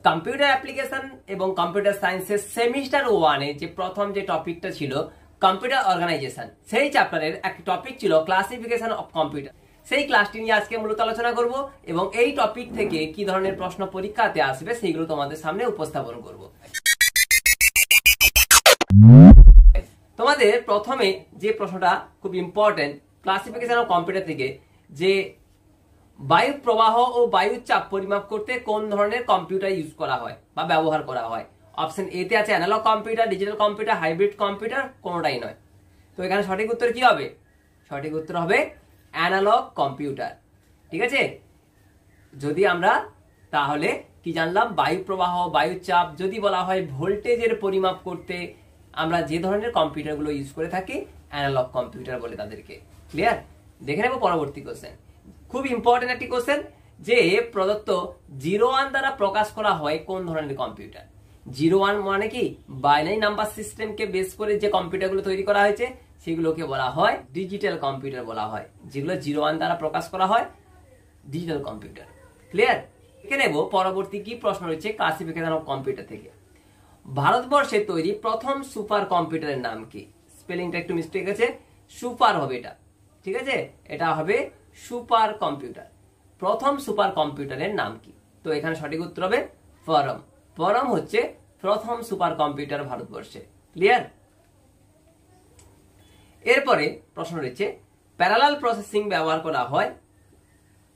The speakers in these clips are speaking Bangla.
কম্পিউটার অ্যাপ্লিকেশন এবং কম্পিউটার সায়েন্সের সেমিস্টার 1-এ যে প্রথম যে টপিকটা ছিল কম্পিউটার অর্গানাইজেশন, সেই চ্যাপ্টারের একটা টপিক ছিল ক্লাসিফিকেশন অফ কম্পিউটার। সেই ক্লাসটি নিয়ে আজকে মূলত আলোচনা করব এবং এই টপিক থেকে কি ধরনের প্রশ্ন পরীক্ষাতে আসবে সেইগুলো তোমাদের সামনে উপস্থাপন করব। তোমাদের প্রথমে যে প্রশ্নটা খুব ইম্পর্টেন্ট ক্লাসিফিকেশন অফ কম্পিউটার থেকে, যে বায়ু প্রবাহ ও বায়ু চাপ পরিমাপ করতে কোন ধরনের কম্পিউটার ইউজ করা হয় বা ব্যবহার করা হয়। অপশন এ তে আছে analogue computer, digital computer, hybrid computer, কোনোটাই নয়। তো এখানে সঠিক উত্তর কি হবে? সঠিক উত্তর হবে অ্যানালগ কম্পিউটার। ঠিক আছে, যদি আমরা তাহলে কি জানলাম, বায়ু প্রবাহ, বায়ু চাপ, যদি বলা হয় ভোল্টেজের পরিমাপ করতে আমরা যে ধরনের কম্পিউটারগুলো ইউজ করে থাকি অ্যানালগ কম্পিউটার বলে তাদেরকে। ক্লিয়ার? দেখে নেব পরবর্তী কোশ্চেন। খুব ইম্পর্টেন্ট একটি কোশ্চেন, যে প্রদত্ত 01 দ্বারা প্রকাশ করা হয় কোন ধরনের কম্পিউটার। 01 মানে কি, বাইনারি নাম্বার সিস্টেমকে বেস করে যে কম্পিউটারগুলো তৈরি করা হয়েছে সেগুলোকে বলা হয় ডিজিটাল কম্পিউটার বলা হয়। যেগুলো 01 দ্বারা প্রকাশ করা হয় ডিজিটাল কম্পিউটার। ক্লিয়ার? দেখে নেব পরবর্তী কি প্রশ্ন রয়েছে ক্লাসিফিকেশন অফ কম্পিউটার থেকে। ভারতবর্ষে তৈরি প্রথম সুপার কম্পিউটারের নাম কি? স্পেলিংটা একটু মিস্টেক আছে, সুপার হবে এটা। ঠিক আছে, এটা হবে সুপার কম্পিউটার। প্রথম সুপার কম্পিউটারের নাম কি? তো এখানে সঠিক উত্তর হবে পরম। পরম হচ্ছে প্রথম সুপার কম্পিউটার ভারতবর্ষে। ক্লিয়ার? এরপরে প্রশ্ন রয়েছে প্যারালাল প্রসেসিং ব্যবহার করা হয়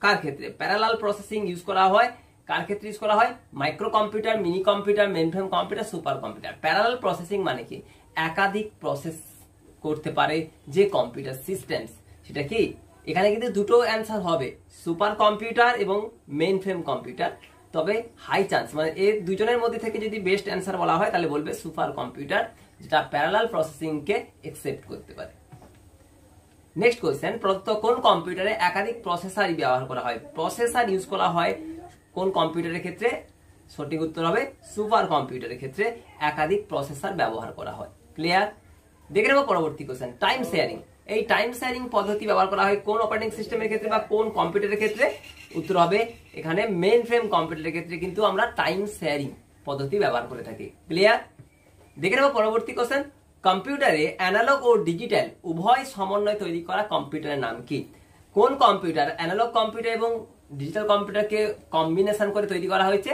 কার ক্ষেত্রে? প্যারালাল প্রসেসিং ইউজ করা হয় কার ক্ষেত্রে ইউজ করা হয়? Micro computer, mini computer, mainframe computer, super computer. Parallel processing মানে কি, একাধিক প্রসেস করতে পারে যে কম্পিউটার সিস্টেমস, সেটা কি? এখানে কিন্তু দুটো অ্যান্সার হবে, সুপার কম্পিউটার এবং মেইনফ্রেম কম্পিউটার। তবে হাই চান্স, মানে এই দুজনের মধ্যে থেকে যদি বেস্ট অ্যান্সার বলা হয় তাহলে বলবে সুপার কম্পিউটার, যেটা প্যারালাল প্রসেসিং কে একসেপ্ট করতে পারে। নেক্সট কোশ্চেন, প্রদত্ত কোন কম্পিউটারে একাধিক প্রসেসর ব্যবহার করা হয়? প্রসেসর ইউজ করা হয় কোন কম্পিউটারের ক্ষেত্রে? সঠিক উত্তর হবে সুপার কম্পিউটারের ক্ষেত্রে একাধিক প্রসেসর ব্যবহার করা হয়। ক্লিয়ার? দেখে নেব পরবর্তী কোশ্চেন, টাইম শেয়ারিং। এই টাইম শেয়ারিং পদ্ধতি ব্যবহার করা হয় কোন অপারেটিং সিস্টেমের ক্ষেত্রে বা কোন কম্পিউটারের ক্ষেত্রে? উত্তর হবে এখানে মেইন ফ্রেম কম্পিউটারের ক্ষেত্রে কিন্তু আমরা টাইম শেয়ারিং পদ্ধতি ব্যবহার করে থাকি। ক্লিয়ার? দেখে নেব পরবর্তী কোশ্চেন, কম্পিউটারে অ্যানালগ ও ডিজিটাল উভয় সমন্বয় তৈরি করা কম্পিউটারের নাম কি? কোন কম্পিউটার অ্যানালগ কম্পিউটার এবং ডিজিটাল কম্পিউটারকে কম্বিনেশন করে তৈরি করা হয়েছে?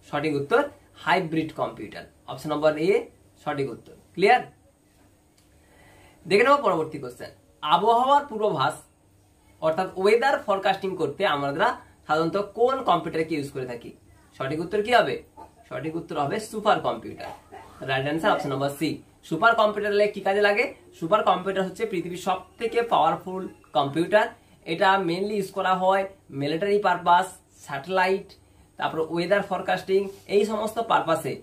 সঠিক উত্তর হাইব্রিড কম্পিউটার। অপশন নম্বর এ সঠিক উত্তর। ক্লিয়ার? দেখে নেব পরবর্তী কোশ্চেন, আবহাওয়ার পূর্বাভাস অর্থাৎ ওয়েদার ফরকাস্টিং করতে আমরা সাধারণত কোন কম্পিউটারকে ইউজ করে থাকি? সঠিক উত্তর কি হবে? সঠিক উত্তর হবে super computer. Right answer option number C. Super computer কি কাজে লাগে? সুপার কম্পিউটার হচ্ছে পৃথিবীর সব থেকে পাওয়ারফুল কম্পিউটার। এটা মেইনলি ইউজ করা হয় মিলিটারি পারপাস, স্যাটেলাইট, তারপর ওয়েদার ফরকাস্টিং, এই সমস্ত পারপাসে,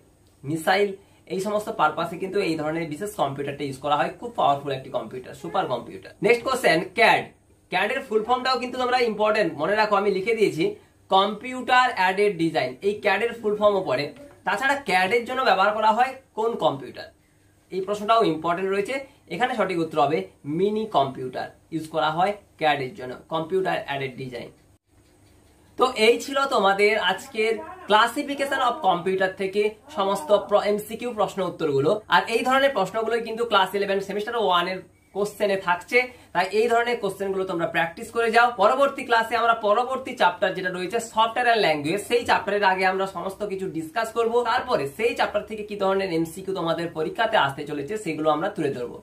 মিসাইল, এই সমস্ত পারপাসে কিন্তু এই ধরনের বিশেষ কম্পিউটারটা ইউজ করা হয়। খুব পাওয়ারফুল একটি computer, super computer. Next question, CAD. CAD এর ফুল ফর্মটাও কিন্তু তোমরা ইম্পর্টেন্ট মনে রাখো, আমি লিখে দিয়েছি, কম্পিউটার অ্যাডেড ডিজাইন। এই ক্যাড এর ফুল ফর্মও পড়ে। তাছাড়া ক্যাড এর জন্য ব্যবহার করা হয় কোন কম্পিউটার? এই প্রশ্নটাও ইম্পর্টেন্ট রয়েছে। এখানে সঠিক উত্তর হবে মিনি কম্পিউটার ইউজ করা হয় ক্যাড এর জন্য, কম্পিউটার অ্যাডেড ডিজাইন। তো এই ছিল তোমাদের আজকের ক্লাসিফিকেশন অফ কম্পিউটার থেকে সমস্ত এমসিকিউ প্রশ্ন উত্তরগুলো। আর এই ধরনের প্রশ্নগুলো কিন্তু ক্লাস 11 সেমিস্টার 1 এর কোশ্চেনে থাকছে, তাই এই ধরনের কোশ্চেনগুলো তোমরা প্র্যাকটিস করে যাও। পরবর্তী ক্লাসে আমরা পরবর্তী চ্যাপ্টার যেটা রয়েছে সফটওয়্যার এন্ড ল্যাঙ্গুয়েজ, সেই চ্যাপ্টারের আগে আমরা সমস্ত কিছু ডিসকাস করব। তারপরে সেই চ্যাপ্টার থেকে কি ধরনের এমসিকিউ তোমাদের পরীক্ষাতে আসতে চলেছে সেগুলো আমরা তুলে ধরবো।